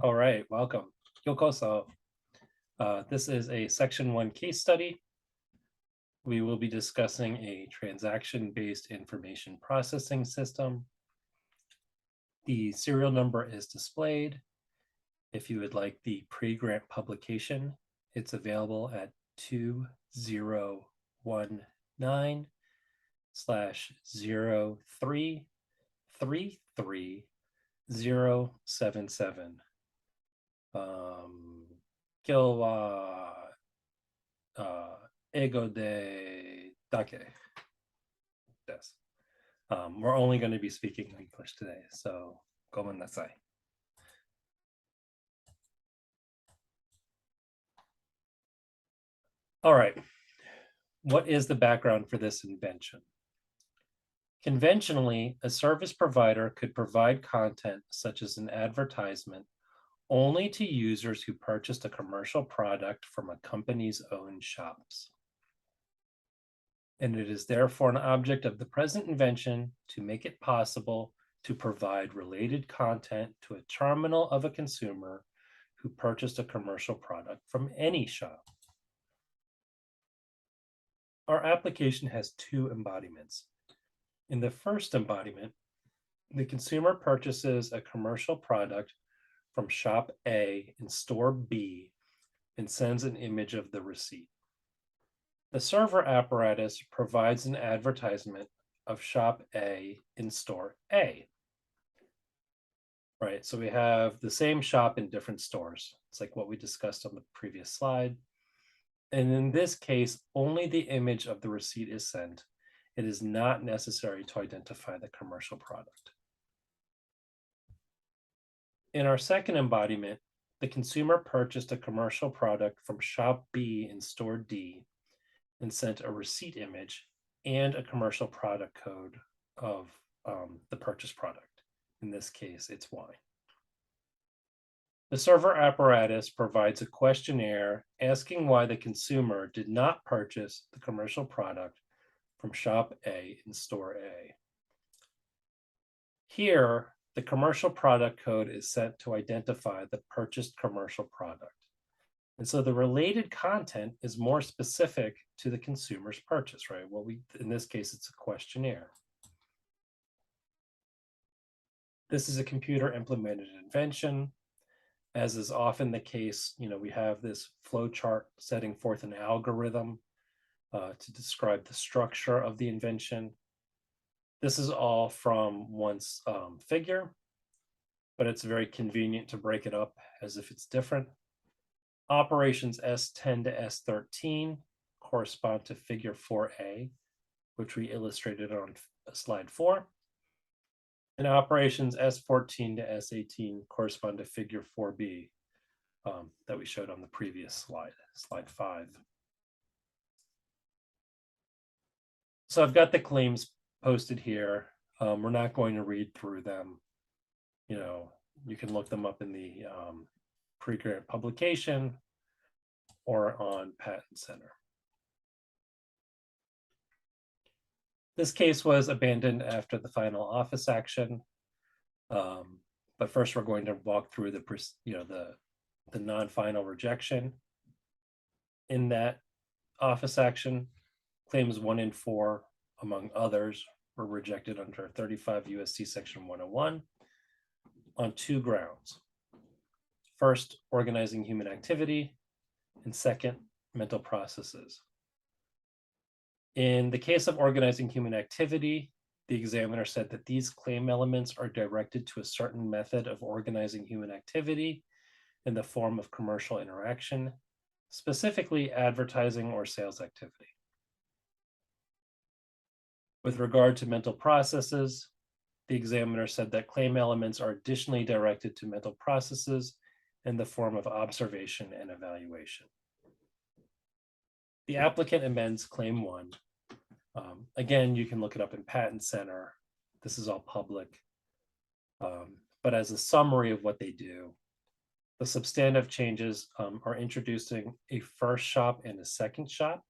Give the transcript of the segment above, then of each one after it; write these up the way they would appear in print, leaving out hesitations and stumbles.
All right, welcome. Yokoso. This is a Section 1 case study. We will be discussing a transaction-based information processing system. The serial number is displayed. If you would like the pre-grant publication, it's available at 2019/03333077. 今日は英語でだけです. We're only going to be speaking English today, so ごめんなさい. All right, what is the background for this invention? Conventionally, a service provider could provide content such as an advertisement only to users who purchased a commercial product from a company's own shops. And it is therefore an object of the present invention to make it possible to provide related content to a terminal of a consumer who purchased a commercial product from any shop. Our application has two embodiments. In the first embodiment, the consumer purchases a commercial product from shop A in store B and sends an image of the receipt. The server apparatus provides an advertisement of shop A in store A. Right, so we have the same shop in different stores. It's like what we discussed on the previous slide. And in this case, only the image of the receipt is sent. It is not necessary to identify the commercial product. In our second embodiment, the consumer purchased a commercial product from shop B in store D and sent a receipt image and a commercial product code of the purchased product. In this case, it's wine. The server apparatus provides a questionnaire asking why the consumer did not purchase the commercial product from shop A in store A. Here, the commercial product code is sent to identify the purchased commercial product. And so the related content is more specific to the consumer's purchase, right? Well, in this case, it's a questionnaire. This is a computer implemented invention. As is often the case, we have this flow chart setting forth an algorithm to describe the structure of the invention. This is all from one figure, but it's very convenient to break it up as if it's different. Operations S10 to S13 correspond to figure 4A, which we illustrated on slide 4. And operations S14 to S18 correspond to figure 4B that we showed on the previous slide, slide 5. So I've got the claims posted here. We're not going to read through them. You can look them up in the pre-grant publication or on Patent Center. This case was abandoned after the final office action, but first we're going to walk through the non-final rejection. In that office action, claims 1 and 4, among others, were rejected under 35 USC section 101 on 2 grounds. First, organizing human activity, and second, mental processes. In the case of organizing human activity, the examiner said that these claim elements are directed to a certain method of organizing human activity in the form of commercial interaction, specifically advertising or sales activity. With regard to mental processes, the examiner said that claim elements are additionally directed to mental processes in the form of observation and evaluation. The applicant amends claim 1. Again, you can look it up in Patent Center. This is all public. But as a summary of what they do, the substantive changes are introducing a first shop and a second shop,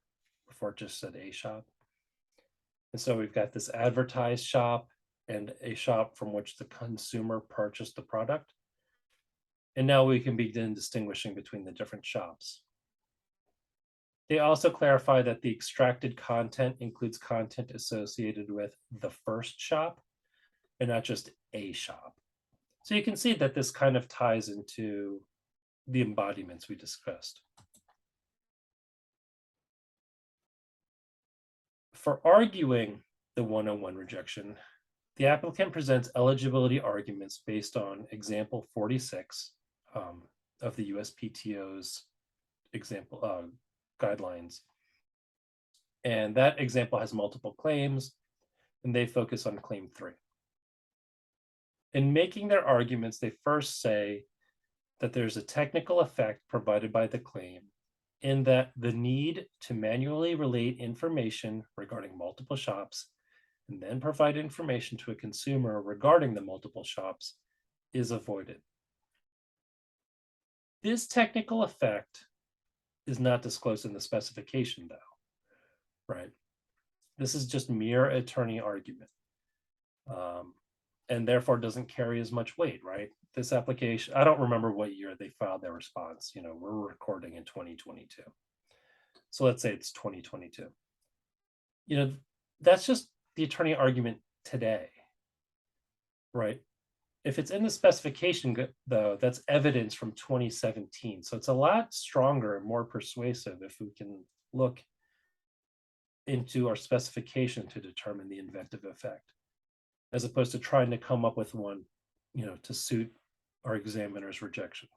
before it just said a shop. And so we've got this advertised shop and a shop from which the consumer purchased the product. And now we can begin distinguishing between the different shops. They also clarify that the extracted content includes content associated with the first shop and not just a shop. So you can see that this kind of ties into the embodiments we discussed. For arguing the 101 rejection, the applicant presents eligibility arguments based on example 46 of the USPTO's example guidelines. And that example has multiple claims, and they focus on claim 3. In making their arguments, they first say that there's a technical effect provided by the claim in that the need to manually relate information regarding multiple shops and then provide information to a consumer regarding the multiple shops is avoided. This technical effect is not disclosed in the specification, though, right? This is just mere attorney argument, and therefore doesn't carry as much weight, right? This application, I don't remember what year they filed their response. We're recording in 2022. So let's say it's 2022. That's just the attorney argument today, right? If it's in the specification, though, that's evidence from 2017. So it's a lot stronger and more persuasive if we can look into our specification to determine the inventive effect, as opposed to trying to come up with one, to suit our examiner's rejection.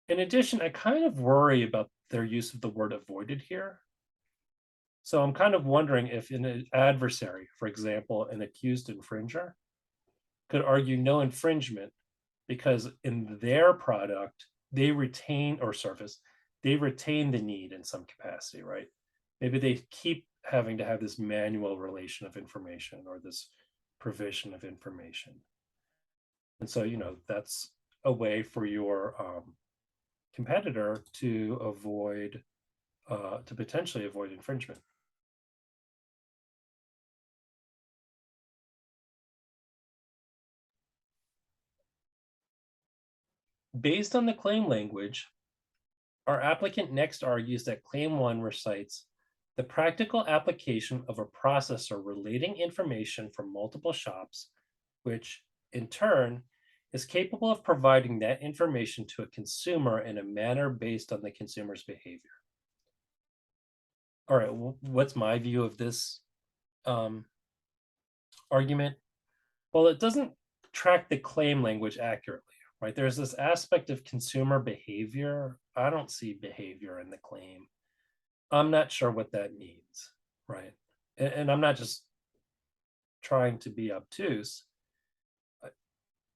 In addition, I kind of worry about their use of the word avoided here. So I'm kind of wondering if an adversary, for example, an accused infringer, could argue no infringement because in their product, they retain, or service, they retain the need in some capacity, right? Maybe they keep having to have this manual relation of information or this provision of information. And so, that's a way for your competitor to avoid, to potentially avoid infringement. Based on the claim language, our applicant next argues that Claim 1 recites the practical application of a processor relating information from multiple shops, which in turn is capable of providing that information to a consumer in a manner based on the consumer's behavior. All right, what's my view of this argument? Well, it doesn't track the claim language accurately, right? There's this aspect of consumer behavior. I don't see behavior in the claim. I'm not sure what that means, right? And I'm not just trying to be obtuse.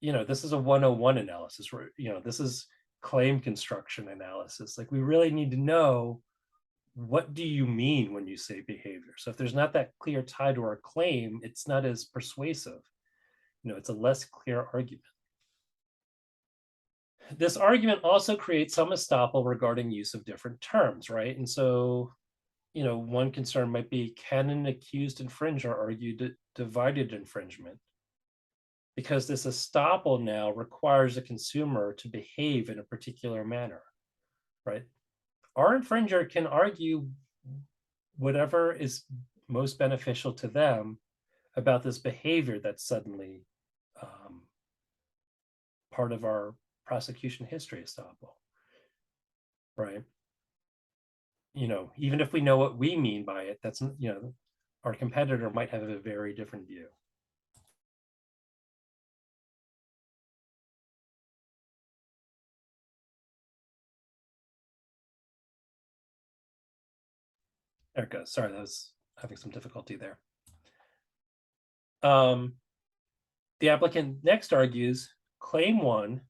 This is a 101 analysis, this is claim construction analysis. Like, we really need to know, what do you mean when you say behavior? So if there's not that clear tie to our claim, it's not as persuasive. It's a less clear argument. This argument also creates some estoppel regarding use of different terms, right? And so, one concern might be, can an accused infringer argue divided infringement? Because this estoppel now requires a consumer to behave in a particular manner, right? Our infringer can argue whatever is most beneficial to them about this behavior that's suddenly part of our prosecution history estoppel, right? Even if we know what we mean by it, that's, our competitor might have a very different view. There it goes. Sorry, that was having some difficulty there. The applicant next argues Claim 1,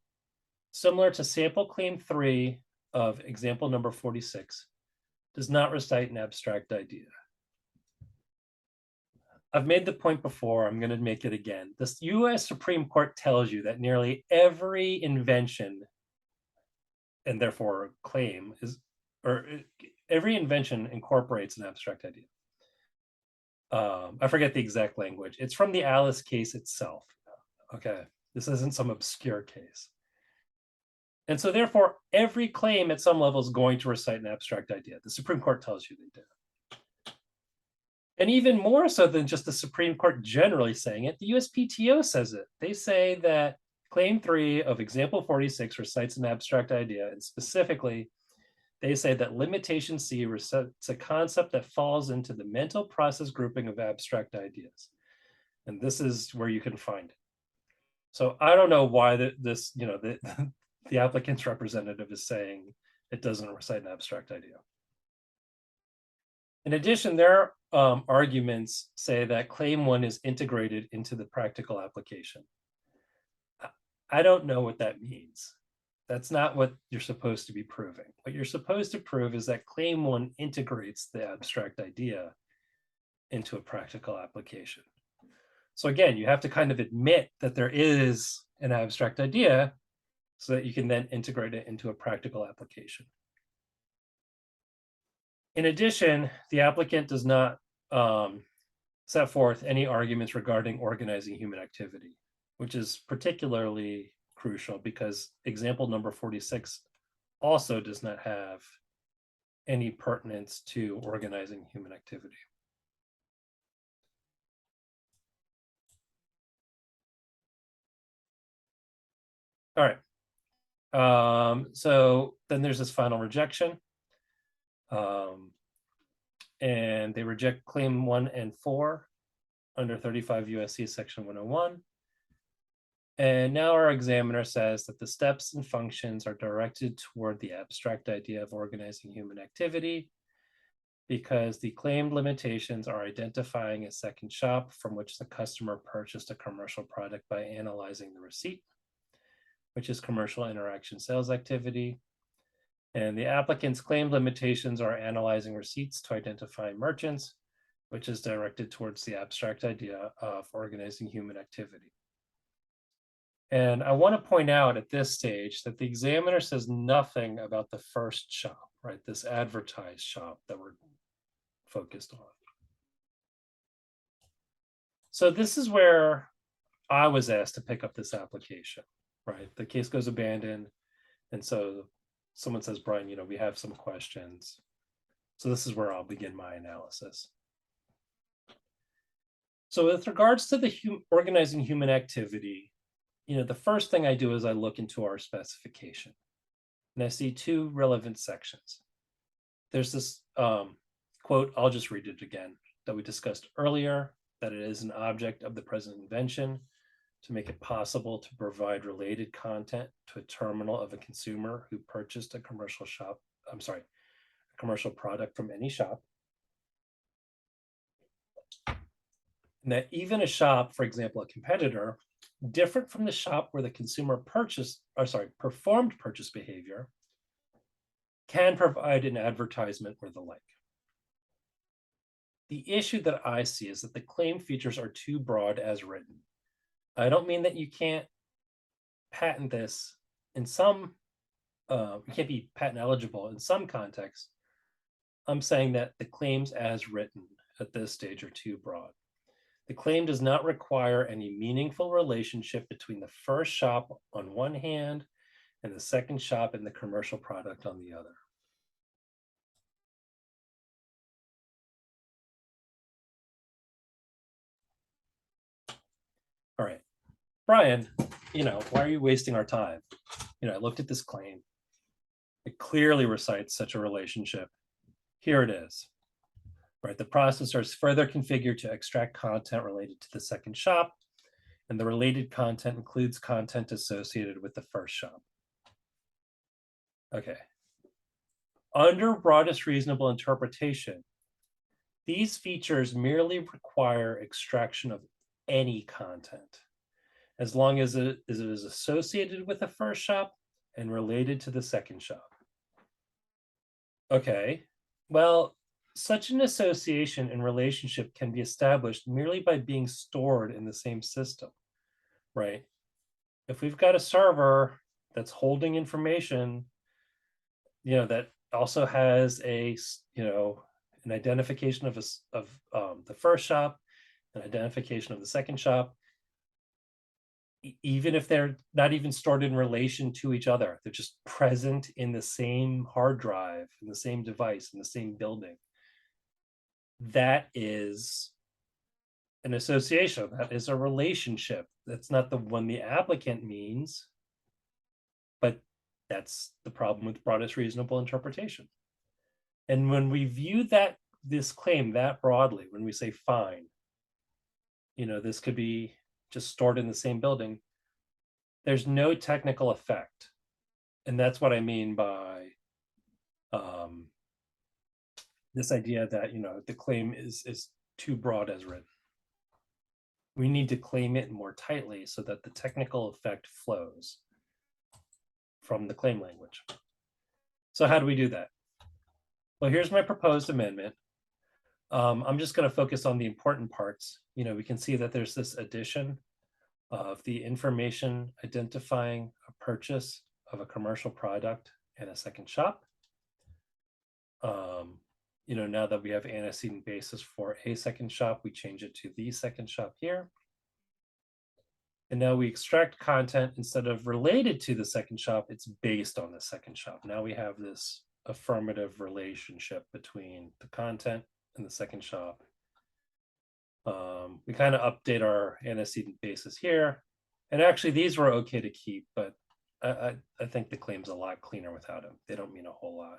similar to sample Claim 3 of example number 46, does not recite an abstract idea. I've made the point before, I'm going to make it again. The US Supreme Court tells you that nearly every invention, and therefore claim, every invention incorporates an abstract idea. I forget the exact language. It's from the Alice case itself. Okay, this isn't some obscure case. And so therefore, every claim at some level is going to recite an abstract idea. The Supreme Court tells you they do. And even more so than just the Supreme Court generally saying it, the USPTO says it. They say that Claim 3 of Example 46 recites an abstract idea, and specifically, they say that limitation C recites a concept that falls into the mental process grouping of abstract ideas. And this is where you can find it. So I don't know why the applicant's representative is saying it doesn't recite an abstract idea. In addition, their arguments say that Claim 1 is integrated into the practical application. I don't know what that means. That's not what you're supposed to be proving. What you're supposed to prove is that Claim 1 integrates the abstract idea into a practical application. So again, you have to kind of admit that there is an abstract idea so that you can then integrate it into a practical application. In addition, the applicant does not set forth any arguments regarding organizing human activity, which is particularly crucial because example number 46 also does not have any pertinence to organizing human activity. All right. So then there's this final rejection. And they reject Claim 1 and 4 under 35 USC section 101. And now our examiner says that the steps and functions are directed toward the abstract idea of organizing human activity because the claimed limitations are identifying a second shop from which the customer purchased a commercial product by analyzing the receipt, which is commercial interaction sales activity. And the applicant's claimed limitations are analyzing receipts to identify merchants, which is directed towards the abstract idea of organizing human activity. And I want to point out at this stage that the examiner says nothing about the first shop, right? This advertised shop that we're focused on. So this is where I was asked to pick up this application, right? The case goes abandoned. And so someone says, Brian, we have some questions. So this is where I'll begin my analysis. So with regards to the organizing human activity, the first thing I do is I look into our specification and I see two relevant sections. There's this quote, I'll just read it again, that we discussed earlier, that it is an object of the present invention to make it possible to provide related content to a terminal of a consumer who purchased a commercial product from any shop. And that even a shop, for example, a competitor, different from the shop where the consumer performed purchase behavior, can provide an advertisement or the like. The issue that I see is that the claim features are too broad as written. I don't mean that you can't patent this in some, you can't be patent eligible in some contexts. I'm saying that the claims as written at this stage are too broad. The claim does not require any meaningful relationship between the first shop on one hand and the second shop in the commercial product on the other. All right, Brian, why are you wasting our time? I looked at this claim. It clearly recites such a relationship. Here it is. Right, the processor is further configured to extract content related to the second shop, and the related content includes content associated with the first shop. Okay. Under broadest reasonable interpretation, these features merely require extraction of any content, as long as it is associated with the first shop and related to the second shop. Okay, well, such an association and relationship can be established merely by being stored in the same system, right? If we've got a server that's holding information, that also has an identification of the first shop, an identification of the second shop, even if they're not even stored in relation to each other, they're just present in the same hard drive, in the same device, in the same building. That is an association. That is a relationship. That's not the one the applicant means, but that's the problem with broadest reasonable interpretation. And when we view this claim that broadly, when we say fine, this could be just stored in the same building, there's no technical effect. And that's what I mean by this idea that, the claim is too broad as written. We need to claim it more tightly so that the technical effect flows from the claim language. So how do we do that? Well, here's my proposed amendment. I'm just going to focus on the important parts. We can see that there's this addition of the information identifying a purchase of a commercial product in a second shop. Now that we have antecedent basis for a second shop, we change it to the second shop here. And now we extract content instead of related to the second shop, it's based on the second shop. Now we have this affirmative relationship between the content and the second shop. We kind of update our antecedent basis here. And actually these were okay to keep, but I think the claim's a lot cleaner without them. They don't mean a whole lot.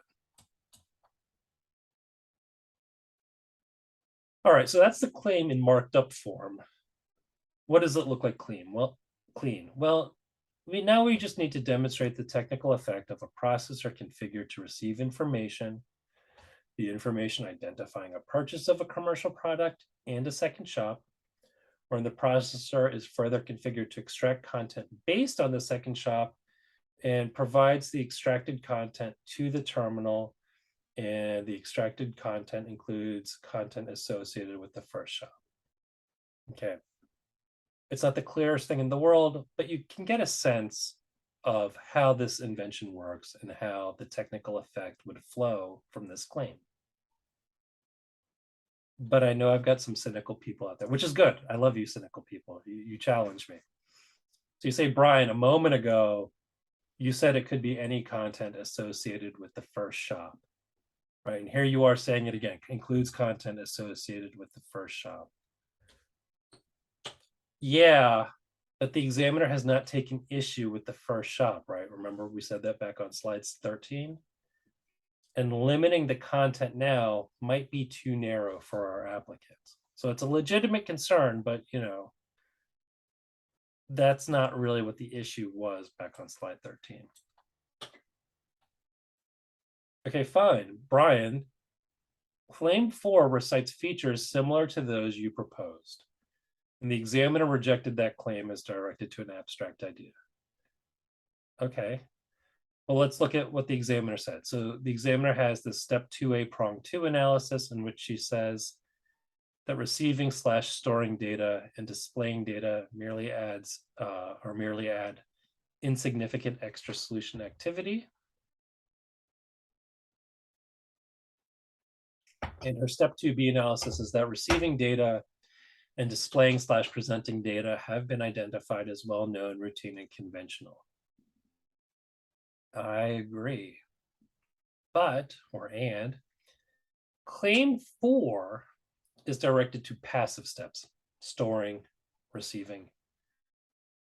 All right, so that's the claim in marked up form. What does it look like clean? Well, now we just need to demonstrate the technical effect of a processor configured to receive information, the information identifying a purchase of a commercial product and a second shop, wherein the processor is further configured to extract content based on the second shop and provides the extracted content to the terminal, and the extracted content includes content associated with the first shop. Okay. It's not the clearest thing in the world, but you can get a sense of how this invention works and how the technical effect would flow from this claim. But I know I've got some cynical people out there, which is good. I love you, cynical people. You challenge me. So you say, Brian, a moment ago, you said it could be any content associated with the first shop, right? And here you are saying it again, includes content associated with the first shop. Yeah, but the examiner has not taken issue with the first shop, right? Remember we said that back on slides 13? And limiting the content now might be too narrow for our applicants. So it's a legitimate concern, but that's not really what the issue was back on slide 13. Okay, fine. Brian, claim 4 recites features similar to those you proposed. And the examiner rejected that claim as directed to an abstract idea. Okay. Well, let's look at what the examiner said. So the examiner has this step 2A prong 2 analysis in which she says that receiving/storing data and displaying data merely add insignificant extra solution activity. And her step 2B analysis is that receiving data and displaying/presenting data have been identified as well-known, routine, and conventional. I agree. But, claim 4 is directed to passive steps, storing, receiving.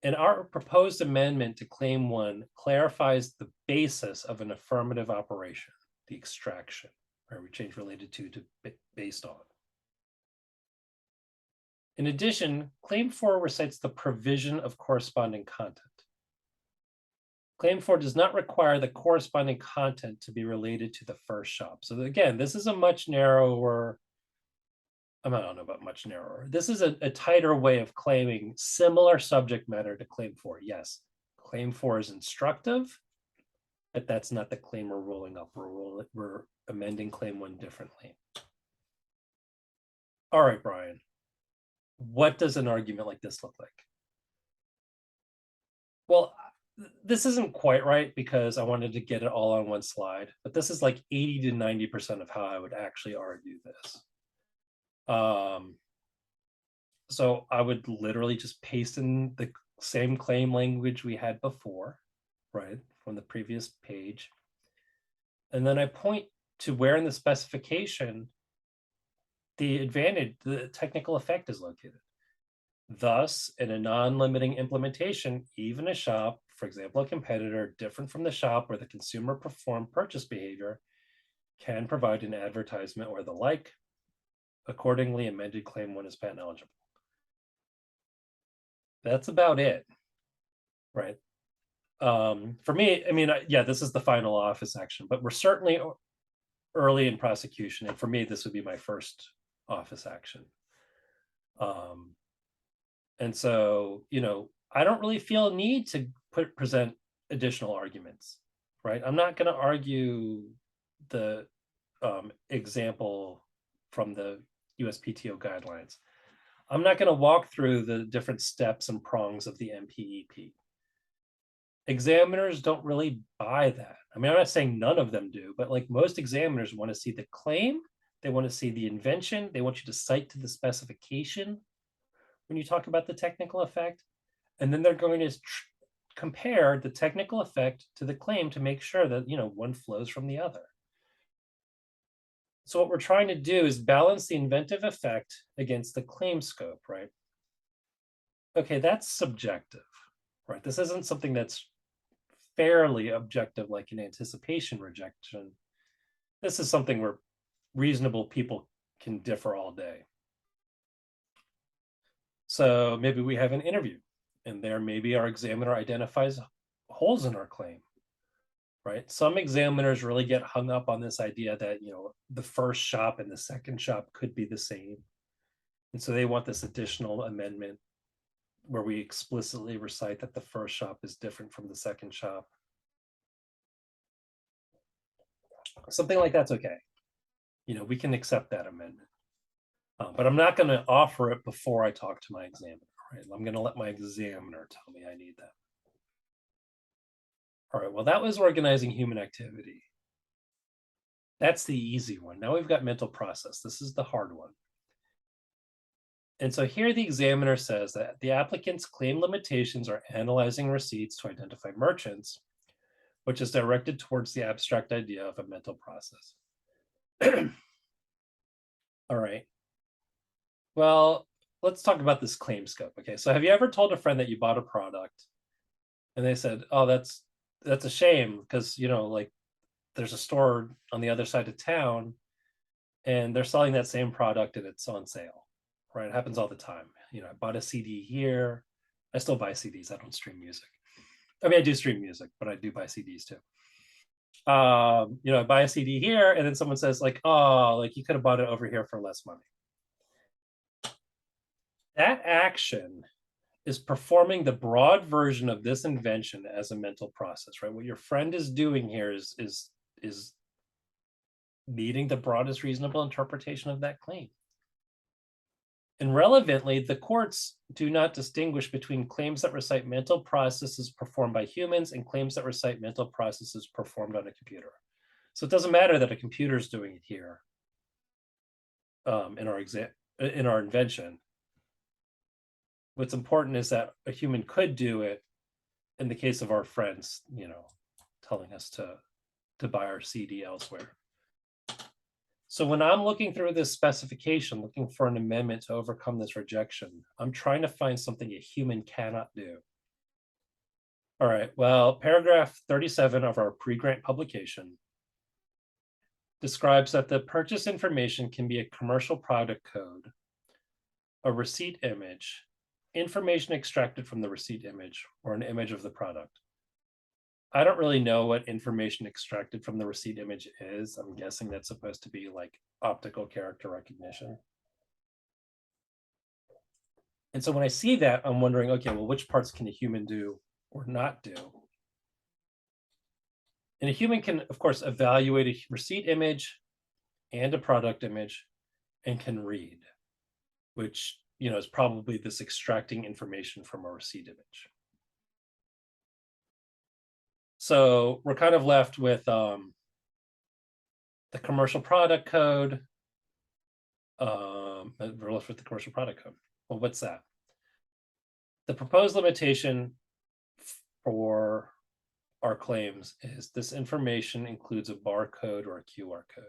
And our proposed amendment to claim 1 clarifies the basis of an affirmative operation, the extraction, where we change related to based on. In addition, claim 4 recites the provision of corresponding content. Claim 4 does not require the corresponding content to be related to the first shop. So again, this is a much narrower, I don't know about much narrower. This is a tighter way of claiming similar subject matter to claim 4. Yes, claim 4 is instructive, but that's not the claim we're rolling up. We're amending claim 1 differently. All right, Brian. What does an argument like this look like? Well, this isn't quite right because I wanted to get it all on one slide, but this is like 80 to 90% of how I would actually argue this. So I would literally just paste in the same claim language we had before, right, from the previous page. And then I point to where in the specification the technical effect is located. Thus, in a non-limiting implementation, even a shop, for example, a competitor different from the shop where the consumer performed purchase behavior, can provide an advertisement or the like. Accordingly, amended claim 1 is patent eligible. That's about it, right? For me, I mean, yeah, this is the final office action, but we're certainly early in prosecution. And for me, this would be my first office action. And so, I don't really feel a need to present additional arguments, right? I'm not going to argue the example from the USPTO guidelines. I'm not going to walk through the different steps and prongs of the MPEP. Examiners don't really buy that. I mean, I'm not saying none of them do, but like most examiners want to see the claim, they want to see the invention, they want you to cite to the specification when you talk about the technical effect, and then they're going to compare the technical effect to the claim to make sure that one flows from the other. So what we're trying to do is balance the inventive effect against the claim scope, right? Okay, that's subjective, right? This isn't something that's fairly objective like an anticipation rejection. This is something where reasonable people can differ all day. So maybe we have an interview, and there maybe our examiner identifies holes in our claim, right? Some examiners really get hung up on this idea that, the first shop and the second shop could be the same. And so they want this additional amendment where we explicitly recite that the first shop is different from the second shop. Something like that's okay. We can accept that amendment. But I'm not going to offer it before I talk to my examiner, right? I'm going to let my examiner tell me I need that. All right, well, that was organizing human activity. That's the easy one. Now we've got mental process. This is the hard one. And so here the examiner says that the applicant's claim limitations are analyzing receipts to identify merchants, which is directed towards the abstract idea of a mental process. All right. Well, let's talk about this claim scope. Okay, so have you ever told a friend that you bought a product and they said, oh, that's a shame because, like there's a store on the other side of town and they're selling that same product and it's on sale, right? It happens all the time. I bought a CD here. I still buy CDs. I don't stream music. I mean, I do stream music, but I do buy CDs too. I buy a CD here and then someone says like, oh, like you could have bought it over here for less money. That action is performing the broad version of this invention as a mental process, right? What your friend is doing here is meeting the broadest reasonable interpretation of that claim. And relevantly, the courts do not distinguish between claims that recite mental processes performed by humans and claims that recite mental processes performed on a computer. So it doesn't matter that a computer is doing it here in our invention. What's important is that a human could do it in the case of our friends, telling us to buy our CD elsewhere. So when I'm looking through this specification, looking for an amendment to overcome this rejection, I'm trying to find something a human cannot do. All right, well, paragraph 37 of our pre-grant publication describes that the purchase information can be a commercial product code, a receipt image, information extracted from the receipt image, or an image of the product. I don't really know what information extracted from the receipt image is. I'm guessing that's supposed to be like optical character recognition. And so when I see that, I'm wondering, okay, well, which parts can a human do or not do? And a human can, of course, evaluate a receipt image and a product image and can read, which, is probably this extracting information from a receipt image. So we're kind of left with the commercial product code. We're left with the commercial product code. Well, what's that? the proposed limitation for our claims is this information includes a barcode or a QR code.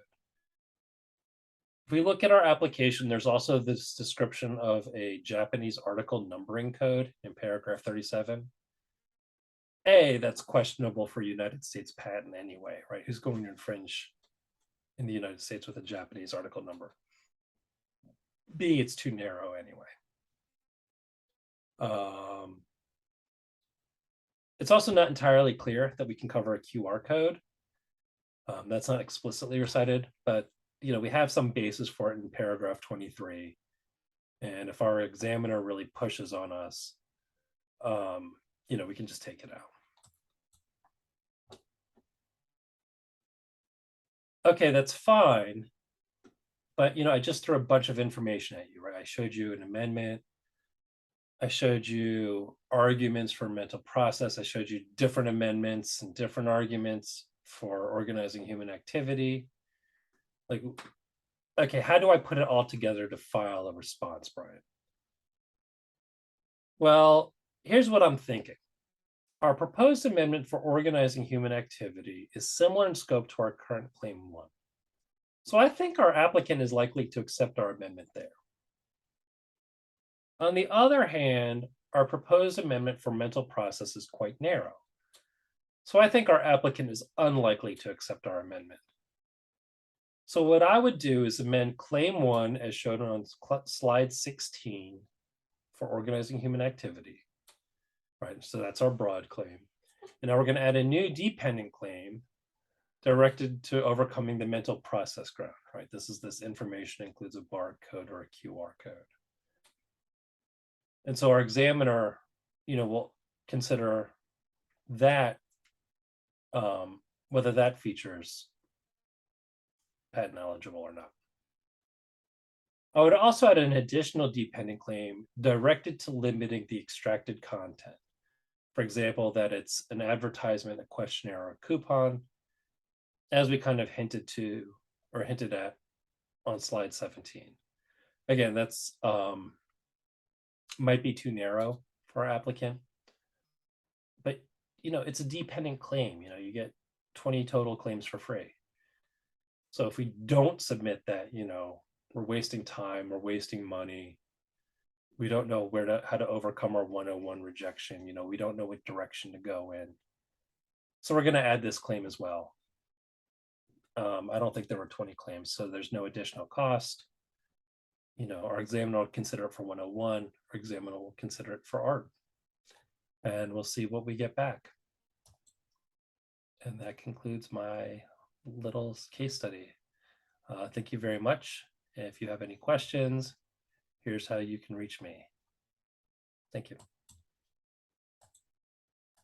If we look at our application, there's also this description of a Japanese article numbering code in paragraph 37. That's questionable for United States patent anyway, right? Who's going to infringe in the United States with a Japanese article number? B, it's too narrow anyway. It's also not entirely clear that we can cover a QR code. That's not explicitly recited, but we have some basis for it in paragraph 23. And if our examiner really pushes on us, we can just take it out. Okay, that's fine. But, I just threw a bunch of information at you, right? I showed you an amendment. I showed you arguments for mental process. I showed you different amendments and different arguments for organizing human activity. Like, okay, how do I put it all together to file a response, Brian? Well, here's what I'm thinking. Our proposed amendment for organizing human activity is similar in scope to our current claim 1. So I think our applicant is likely to accept our amendment there. On the other hand, our proposed amendment for mental process is quite narrow. So I think our applicant is unlikely to accept our amendment. So what I would do is amend claim 1 as shown on slide 16 for organizing human activity, right? So that's our broad claim. And now we're going to add a new dependent claim directed to overcoming the mental process ground, right? This information includes a barcode or a QR code. And so our examiner, will consider that, whether that features patent eligible or not. I would also add an additional dependent claim directed to limiting the extracted content. For example, that it's an advertisement, a questionnaire, or a coupon, as we kind of hinted at on slide 17. Again, that's might be too narrow for our applicant, but it's a dependent claim. You get 20 total claims for free. So if we don't submit that, we're wasting time, we're wasting money. We don't know how to overcome our 101 rejection. We don't know what direction to go in. So we're going to add this claim as well. I don't think there were 20 claims, so there's no additional cost. Our examiner will consider it for 101. Our examiner will consider it for art. And we'll see what we get back. And that concludes my little case study. Thank you very much. If you have any questions, here's how you can reach me. Thank you.